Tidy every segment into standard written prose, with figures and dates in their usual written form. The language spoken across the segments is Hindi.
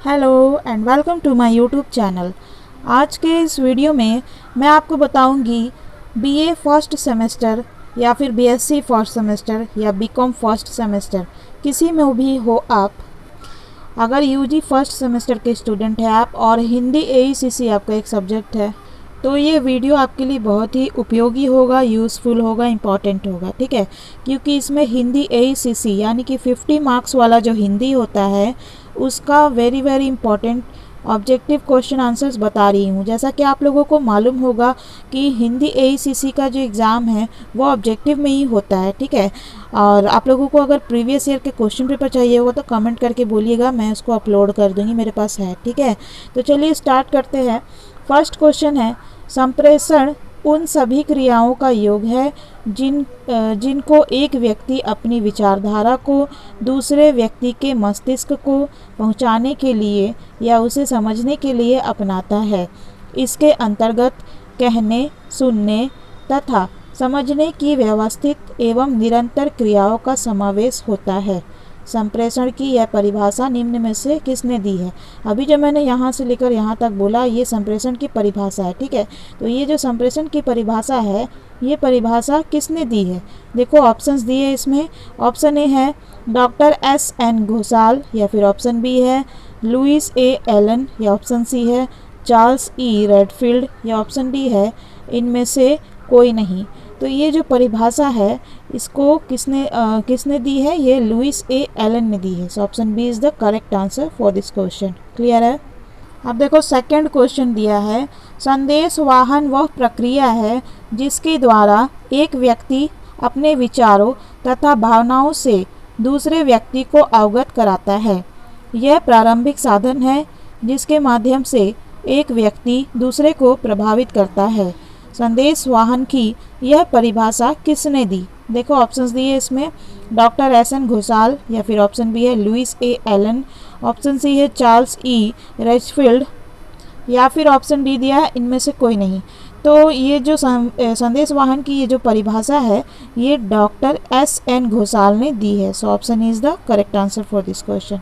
Hello and welcome to my YouTube channel. आज के इस वीडियो में मैं आपको बताऊंगी बीए फर्स्ट सेमेस्टर या फिर बीएससी फर्स्ट सेमेस्टर या बीकॉम फर्स्ट सेमेस्टर, किसी में भी हो आप, अगर यूजी फर्स्ट सेमेस्टर के स्टूडेंट हैं आप और हिंदी एईसीसी आपका एक सब्जेक्ट है, तो ये वीडियो आपके लिए बहुत ही उपयोगी होगा, यूज़फुल होगा, इम्पॉर्टेंट होगा। ठीक है, क्योंकि इसमें हिंदी एईसीसी यानी कि 50 मार्क्स वाला जो हिंदी होता है उसका very important objective question answers बता रही हूँ। जैसा कि आप लोगों को मालूम होगा कि हिंदी एईसीसी का जो एग्ज़ाम है वो ऑब्जेक्टिव में ही होता है। ठीक है, और आप लोगों को अगर प्रीवियस ईयर के क्वेश्चन पेपर चाहिए होगा तो कमेंट करके बोलिएगा, मैं उसको अपलोड कर दूँगी, मेरे पास है। ठीक है, तो चलिए स्टार्ट करते हैं। फर्स्ट क्वेश्चन है, संप्रेषण उन सभी क्रियाओं का योग है जिनको एक व्यक्ति अपनी विचारधारा को दूसरे व्यक्ति के मस्तिष्क को पहुंचाने के लिए या उसे समझने के लिए अपनाता है। इसके अंतर्गत कहने, सुनने तथा समझने की व्यवस्थित एवं निरंतर क्रियाओं का समावेश होता है। संप्रेषण की यह परिभाषा निम्न में से किसने दी है? अभी जो मैंने यहाँ से लेकर यहाँ तक बोला ये संप्रेषण की परिभाषा है। ठीक है, तो ये जो संप्रेषण की परिभाषा है ये परिभाषा किसने दी है? देखो ऑप्शंस दिए इसमें। ऑप्शन ए है डॉक्टर एस.एन. घोषाल, या फिर ऑप्शन बी है लुइस ए. एलन, या ऑप्शन सी है चार्ल्स ई. रेडफील्ड, या ऑप्शन डी है इनमें से कोई नहीं। तो ये जो परिभाषा है इसको किसने दी है? ये लुइस ए. एलन ने दी है। So option B is the correct answer for this question. Clear है? अब देखो सेकंड क्वेश्चन दिया है, संदेश वाहन वह प्रक्रिया है जिसके द्वारा एक व्यक्ति अपने विचारों तथा भावनाओं से दूसरे व्यक्ति को अवगत कराता है। यह प्रारंभिक साधन है जिसके माध्यम से एक व्यक्ति दूसरे को प्रभावित करता है। संदेश वाहन की यह परिभाषा किसने दी? देखो ऑप्शंस दिए इसमें, डॉक्टर एस.एन. घोषाल, या फिर ऑप्शन बी है लुइस ए. एलन, ऑप्शन सी है चार्ल्स ई. रेडफील्ड, या फिर ऑप्शन डी दिया है इनमें से कोई नहीं। तो ये जो संदेश वाहन की ये जो परिभाषा है ये डॉक्टर एस.एन. घोषाल ने दी है। So option is the correct answer for this question.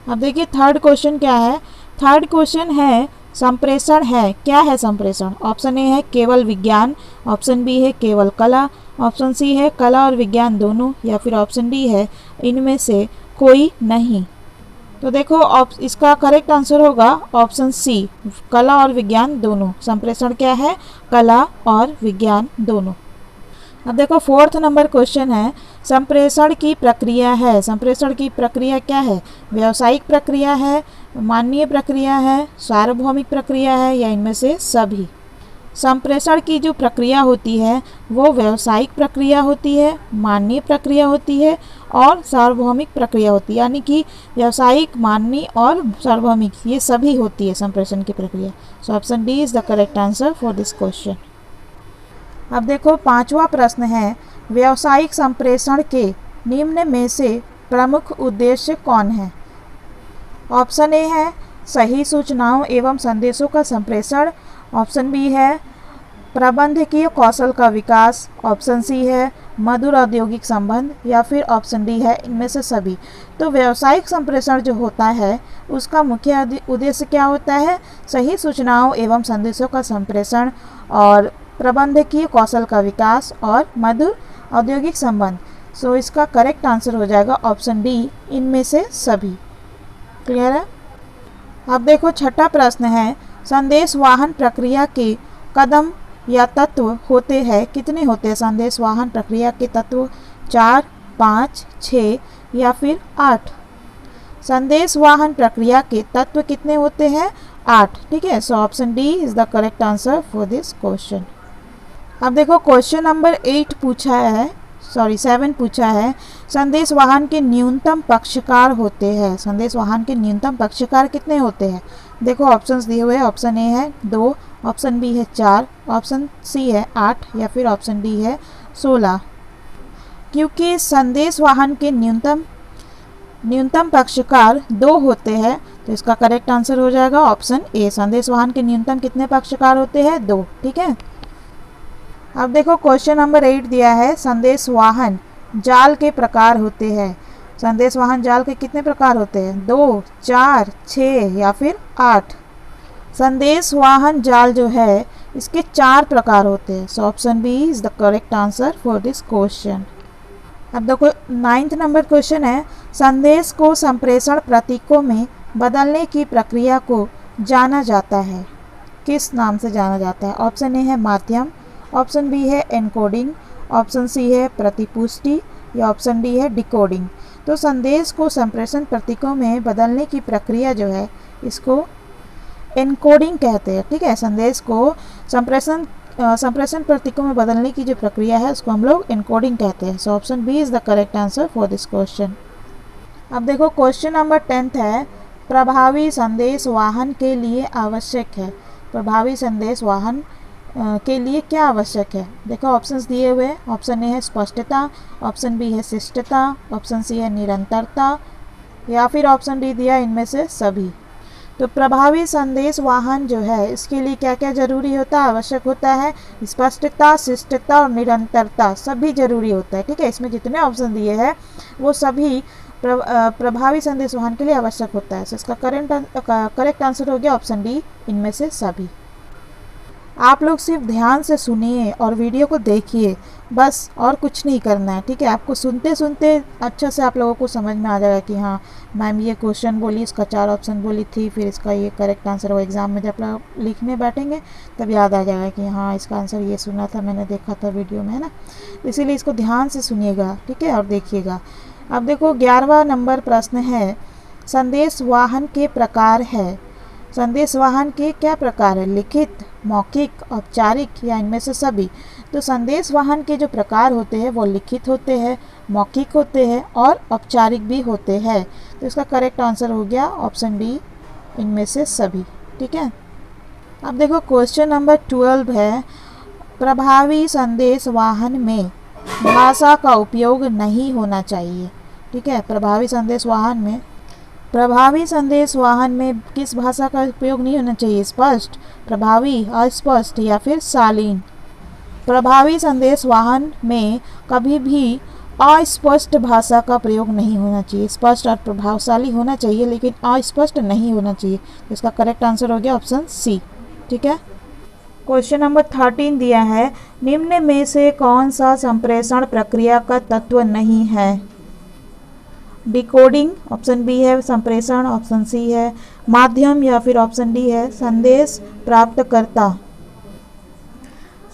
अब देखिए थर्ड क्वेश्चन क्या है। थर्ड क्वेश्चन है संप्रेषण है क्या है संप्रेषण? ऑप्शन ए है केवल विज्ञान, ऑप्शन बी है केवल कला, ऑप्शन सी है कला और विज्ञान दोनों, या फिर ऑप्शन डी है इनमें से कोई नहीं। तो देखो इसका करेक्ट आंसर होगा ऑप्शन सी, कला और विज्ञान दोनों। संप्रेषण क्या है? कला और विज्ञान दोनों। अब देखो फोर्थ नंबर क्वेश्चन है, संप्रेषण की प्रक्रिया है। संप्रेषण की प्रक्रिया क्या है? व्यावसायिक प्रक्रिया है, मानवीय प्रक्रिया है, सार्वभौमिक प्रक्रिया है, या इनमें से सभी? संप्रेषण की जो प्रक्रिया होती है वो व्यावसायिक प्रक्रिया होती है, मानवीय प्रक्रिया होती है और सार्वभौमिक प्रक्रिया होती है। यानी कि व्यावसायिक, मानवीय और सार्वभौमिक ये सभी होती है संप्रेषण की प्रक्रिया। So option D is the correct answer for this question. अब देखो पांचवा प्रश्न है, व्यावसायिक संप्रेषण के निम्न में से प्रमुख उद्देश्य कौन है? ऑप्शन ए है सही सूचनाओं एवं संदेशों का संप्रेषण, ऑप्शन बी है प्रबंधकीय कौशल का विकास, ऑप्शन सी है मधुर औद्योगिक संबंध, या फिर ऑप्शन डी है इनमें से सभी। तो व्यावसायिक संप्रेषण जो होता है उसका मुख्य उद्देश्य क्या होता है? सही सूचनाओं एवं संदेशों का संप्रेषण और प्रबंधकीय कौशल का विकास और मधुर औद्योगिक संबंध। सो इसका करेक्ट आंसर हो जाएगा ऑप्शन डी, इनमें से सभी। क्लियर है? अब देखो छठा प्रश्न है, संदेश वाहन प्रक्रिया के कदम या तत्व होते हैं, कितने होते हैं संदेश वाहन प्रक्रिया के तत्व? 4, 5, 6 या फिर 8? संदेश वाहन प्रक्रिया के तत्व कितने होते हैं? 8। ठीक है, so option D is the correct answer for this question. अब देखो क्वेश्चन नंबर 7 पूछा है, संदेश वाहन के न्यूनतम पक्षकार होते हैं। संदेश वाहन के न्यूनतम पक्षकार कितने होते हैं? देखो ऑप्शंस दिए हुए हैं, ऑप्शन ए है 2, ऑप्शन बी है 4, ऑप्शन सी है 8, या फिर ऑप्शन डी है 16। क्योंकि संदेश वाहन के न्यूनतम पक्षकार 2 होते हैं तो इसका करेक्ट आंसर हो जाएगा ऑप्शन ए। संदेश वाहन के न्यूनतम कितने पक्षकार होते हैं? 2। ठीक है, अब देखो क्वेश्चन नंबर 8 दिया है, संदेश वाहन जाल के प्रकार होते हैं। संदेशवाहन जाल के कितने प्रकार होते हैं? 2, 4, 6 या फिर 8? संदेशवाहन जाल जो है इसके 4 प्रकार होते हैं। So option B is the correct answer for this question. अब देखो 9th नंबर क्वेश्चन है, संदेश को संप्रेषण प्रतीकों में बदलने की प्रक्रिया को जाना जाता है, किस नाम से जाना जाता है? ऑप्शन ए है माध्यम, ऑप्शन बी है एनकोडिंग, ऑप्शन सी है प्रतिपुष्टि या ऑप्शन डी है डिकोडिंग। तो संदेश को संप्रेषण प्रतीकों में बदलने की प्रक्रिया जो है इसको एनकोडिंग कहते हैं। ठीक है, संदेश को संप्रेषण प्रतीकों में बदलने की जो प्रक्रिया है उसको हम लोग एनकोडिंग कहते हैं। So option B is the correct answer for this question. अब देखो क्वेश्चन नंबर 10th है, प्रभावी संदेश वाहन के लिए आवश्यक है। प्रभावी संदेश वाहन के लिए क्या आवश्यक है? देखो ऑप्शंस दिए हुए, ऑप्शन ए है स्पष्टता, ऑप्शन बी है शिष्टता, ऑप्शन सी है निरंतरता या फिर ऑप्शन डी दिया इनमें से सभी। तो प्रभावी संदेश वाहन जो है इसके लिए क्या क्या जरूरी होता है, आवश्यक होता है? स्पष्टता, शिष्टता और निरंतरता सभी जरूरी होता है। ठीक है, इसमें जितने ऑप्शन दिए हैं वो सभी प्रभावी संदेश वाहन के लिए आवश्यक होता है। तो इसका करेक्ट आंसर हो गया ऑप्शन डी, इनमें से सभी। आप लोग सिर्फ ध्यान से सुनिए और वीडियो को देखिए, बस और कुछ नहीं करना है। ठीक है, आपको सुनते सुनते अच्छा से आप लोगों को समझ में आ जाएगा कि हाँ मैम ये क्वेश्चन बोली, इसका 4 ऑप्शन बोली थी, फिर इसका ये करेक्ट आंसर हो। एग्ज़ाम में जब आप लिखने बैठेंगे तब याद आ जाएगा कि हाँ इसका आंसर ये सुना था, मैंने देखा था वीडियो में, है ना। इसीलिए इसको ध्यान से सुनिएगा, ठीक है, और देखिएगा। अब देखो 11वां नंबर प्रश्न है, संदेश वाहन के प्रकार है। संदेश वाहन के क्या प्रकार है? लिखित, मौखिक, औपचारिक या इनमें से सभी? तो संदेश वाहन के जो प्रकार होते हैं वो लिखित होते हैं, मौखिक होते हैं और औपचारिक भी होते हैं। तो इसका करेक्ट आंसर हो गया ऑप्शन बी, इनमें से सभी। ठीक है, अब देखो क्वेश्चन नंबर 12 है, प्रभावी संदेश वाहन में भाषा का उपयोग नहीं होना चाहिए। ठीक है, प्रभावी संदेश वाहन में किस भाषा का उपयोग नहीं होना चाहिए? स्पष्ट, प्रभावी, अस्पष्ट या फिर शालीन? प्रभावी संदेश वाहन में कभी भी अस्पष्ट भाषा का प्रयोग नहीं होना चाहिए। स्पष्ट और प्रभावशाली होना चाहिए लेकिन अस्पष्ट नहीं होना चाहिए। तो इसका करेक्ट आंसर हो गया ऑप्शन सी। ठीक है, क्वेश्चन नंबर 13 दिया है, निम्न में से कौन सा संप्रेषण प्रक्रिया का तत्व नहीं है? डिकोडिंग, ऑप्शन बी है संप्रेषण, ऑप्शन सी है माध्यम या फिर ऑप्शन डी है संदेश प्राप्तकर्ता।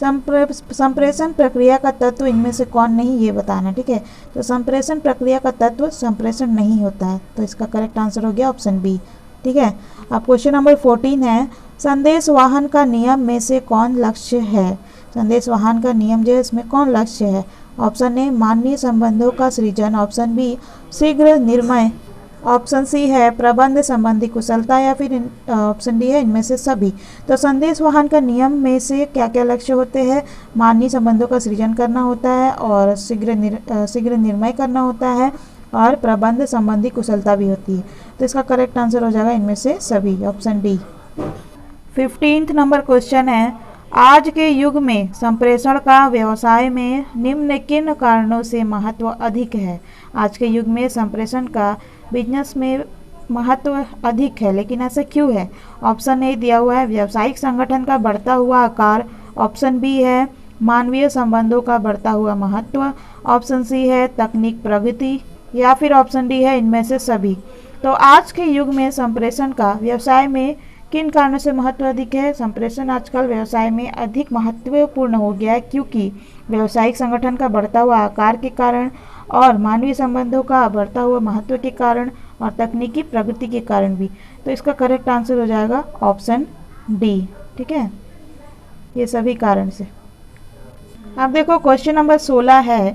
संप्रेषण प्रक्रिया का तत्व इनमें से कौन नहीं, ये बताना। ठीक है, तो संप्रेषण प्रक्रिया का तत्व संप्रेषण नहीं होता है। तो इसका करेक्ट आंसर हो गया ऑप्शन बी। ठीक है, अब क्वेश्चन नंबर 14 है, संदेश वाहन का नियम में से कौन लक्ष्य है? संदेश वाहन का नियम जो है इसमें कौन लक्ष्य है? ऑप्शन ए मानवीय संबंधों का सृजन, ऑप्शन बी शीघ्र निर्णय, ऑप्शन सी है प्रबंध संबंधी कुशलता या फिर ऑप्शन डी है इनमें से सभी। तो संदेश वाहन का नियम में से क्या क्या लक्ष्य होते हैं? मानवीय संबंधों का सृजन करना होता है और शीघ्र निर्णय करना होता है और प्रबंध संबंधी कुशलता भी होती है। तो इसका करेक्ट आंसर हो जाएगा इनमें से सभी, option D. 15th number question है, आज के युग में संप्रेषण का व्यवसाय में निम्न किन कारणों से महत्व अधिक है? आज के युग में संप्रेषण का बिजनेस में महत्व अधिक है, लेकिन ऐसा क्यों है? ऑप्शन ए दिया हुआ है व्यावसायिक संगठन का बढ़ता हुआ आकार, ऑप्शन बी है मानवीय संबंधों का बढ़ता हुआ महत्व, ऑप्शन सी है तकनीक प्रगति या फिर ऑप्शन डी है इनमें से सभी। तो आज के युग में संप्रेषण का व्यवसाय में किन कारणों से महत्व अधिक है? संप्रेषण आजकल व्यवसाय में अधिक महत्वपूर्ण हो गया है क्योंकि व्यावसायिक संगठन का बढ़ता हुआ आकार के कारण और मानवीय संबंधों का बढ़ता हुआ महत्व के कारण और तकनीकी प्रगति के कारण भी। तो इसका करेक्ट आंसर हो जाएगा ऑप्शन डी। ठीक है, ये सभी कारण से। अब देखो क्वेश्चन नंबर 16 है,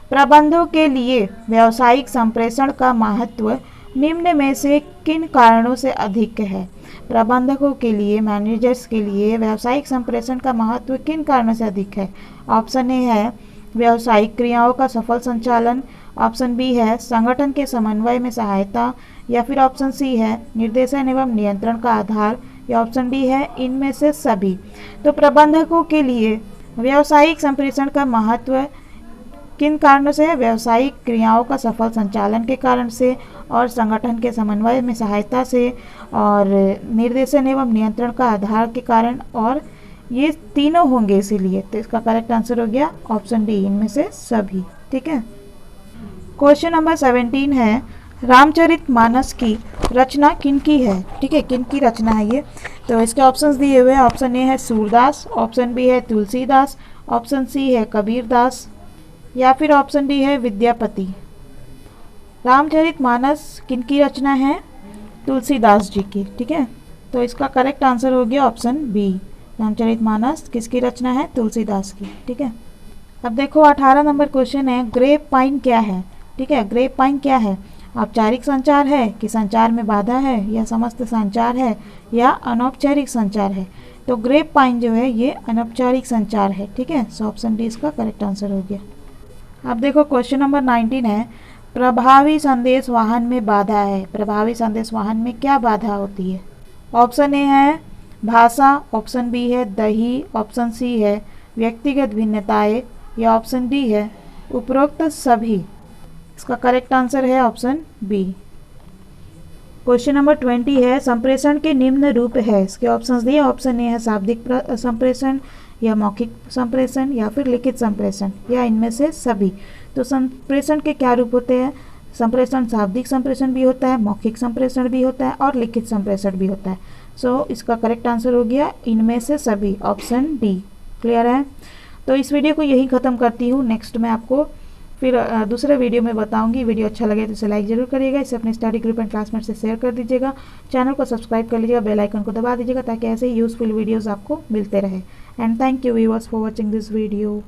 प्रबंधों के लिए व्यावसायिक संप्रेषण का महत्व निम्न में से किन कारणों से अधिक है? प्रबंधकों के लिए, मैनेजर्स के लिए व्यावसायिक संप्रेषण का महत्व किन कारणों से अधिक है? ऑप्शन ए है व्यावसायिक क्रियाओं का सफल संचालन, ऑप्शन बी है संगठन के समन्वय में सहायता या फिर ऑप्शन सी है निर्देशन एवं नियंत्रण का आधार या ऑप्शन डी है इनमें से सभी। तो प्रबंधकों के लिए व्यावसायिक संप्रेषण का महत्व किन कारणों से? व्यावसायिक क्रियाओं का सफल संचालन के कारण से, और संगठन के समन्वय में सहायता से, और निर्देशन एवं नियंत्रण का आधार के कारण, और ये तीनों होंगे इसीलिए। तो इसका करेक्ट आंसर हो गया ऑप्शन डी, इनमें से सभी। ठीक है। क्वेश्चन नंबर 17 है, रामचरितमानस की रचना किनकी है? ठीक है, किनकी रचना है ये? तो इसके ऑप्शंस दिए हुए हैं। ऑप्शन ए है सूरदास, ऑप्शन बी है तुलसीदास, ऑप्शन सी है कबीरदास, या फिर ऑप्शन डी है विद्यापति। रामचरितमानस किनकी रचना है? तुलसीदास जी की। ठीक है, तो इसका करेक्ट आंसर हो गया ऑप्शन बी, रामचरितमानस किसकी रचना है? तुलसीदास की। ठीक है। अब देखो 18 नंबर क्वेश्चन है, ग्रेप पाइन क्या है? ठीक है, ग्रेप पाइन क्या है? औपचारिक संचार है कि संचार में बाधा है, या समस्त संचार है, या अनौपचारिक संचार है? तो ग्रेप पाइन जो है ये अनौपचारिक संचार है। ठीक है, सो ऑप्शन डी इसका करेक्ट आंसर हो गया। अब देखो क्वेश्चन नंबर 19 है, प्रभावी संदेश वाहन में बाधा है। प्रभावी संदेश वाहन में क्या बाधा होती है? ऑप्शन ए है भाषा, ऑप्शन बी है दही, ऑप्शन सी है व्यक्तिगत भिन्नताएं, या ऑप्शन डी है उपरोक्त सभी। इसका करेक्ट आंसर है ऑप्शन बी। क्वेश्चन नंबर 20 है, संप्रेषण के निम्न रूप है। इसके ऑप्शंस दिए। ऑप्शन ए है शाब्दिक संप्रेषण, या मौखिक संप्रेषण, या फिर लिखित संप्रेषण, या इनमें से सभी। तो संप्रेषण के क्या रूप होते हैं? संप्रेषण शाब्दिक संप्रेषण भी होता है, मौखिक संप्रेषण भी होता है, और लिखित संप्रेषण भी होता है। सो इसका करेक्ट आंसर हो गया इनमें से सभी, ऑप्शन डी। क्लियर है? तो इस वीडियो को यही ख़त्म करती हूँ। नेक्स्ट मैं आपको फिर दूसरे वीडियो में बताऊंगी। वीडियो अच्छा लगे तो इसे लाइक जरूर करिएगा, इसे अपने स्टडी ग्रुप एंड क्लासमेट से शेयर कर दीजिएगा, चैनल को सब्सक्राइब कर लीजिएगा, बेल आइकन को दबा दीजिएगा ताकि ऐसे ही यूजफुल वीडियोस आपको मिलते रहे। And thank you viewers for watching this video.